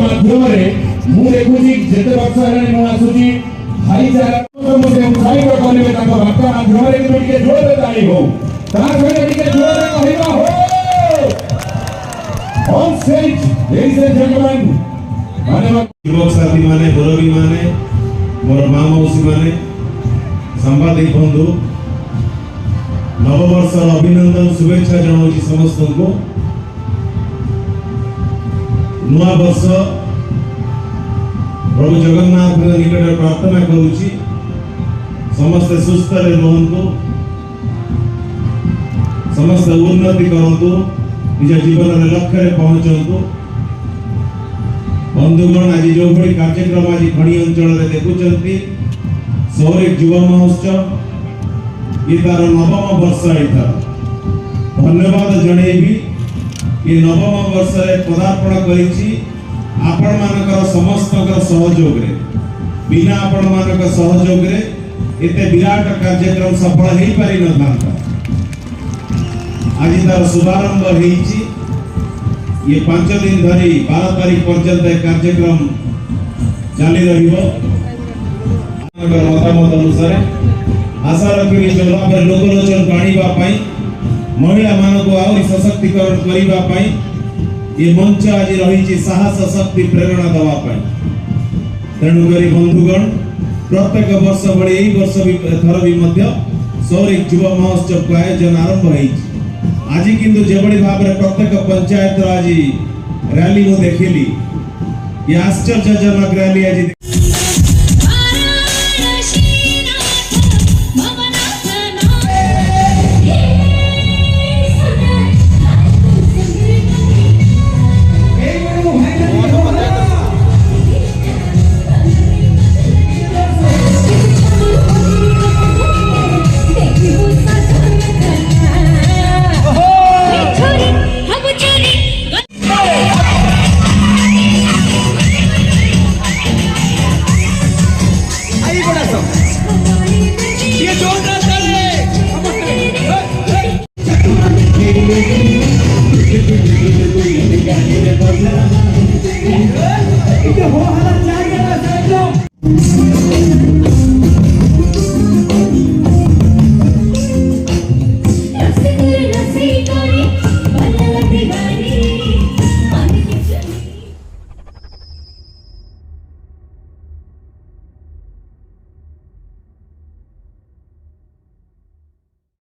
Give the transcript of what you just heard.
माध्यम रे मु देखुची जेते वर्ष हेलानी मु आसुची भाईचारा मध्ये उत्साहित करबे ताको वार्ता माध्यम रे के जोर ताली हो ता सहित के जोर कहबा हो on stage ladies and gentleman माने युवक साथी माने मुरबी माने मोर माँ मौसी माने सांबादिक बंधु नववर्ष अभिनंदन शुभेच्छा जनाऊँ समस्त को नुआ वर्ष प्रभु जगन्नाथ निकट प्रार्थना करुची समस्त सुस्थ रुहतु समस्त उन्नति करंतु निज जीवन में लक्ष्य रे पहुंचंतु बंधुगण आज जो भली कार्यक्रम आज खणी अंचल रे देखुचंती सौरिक युवा महोत्सव ये तार नवम वर्ष एता धन्यवाद जणेबी ये नवम वर्ष रे पदार्पण करिछि आपण मानकर समस्त सहयोग रे बिना आपण मानकर सहयोग रे एते विराट कार्यक्रम सफल हेई पारि न थांता आज तार शुभारंभ हेइछि ये 5 दिन धरी 12 तारीख पर्यंत कार्यक्रम चली रहिबो मतामत अनुसार आशा रखी चलवा पर लोकलोचन टाणीबा पई महिला मानको आउरी सशक्तिकरण करिबा पई ये मंच आज रही साहस शक्ति प्रेरणा दवा पाई तेणुकरी बंधुगण प्रत्येक वर्ष बड़े यही वर्ष भी थर भी मध्य सौरिक युवा महोत्सव का आयोजन आरंभ है आज किंतु जेबड़ी भाव में प्रत्येक पंचायत आज रैली मु देखिली ये आश्चर्यजनक रैली आज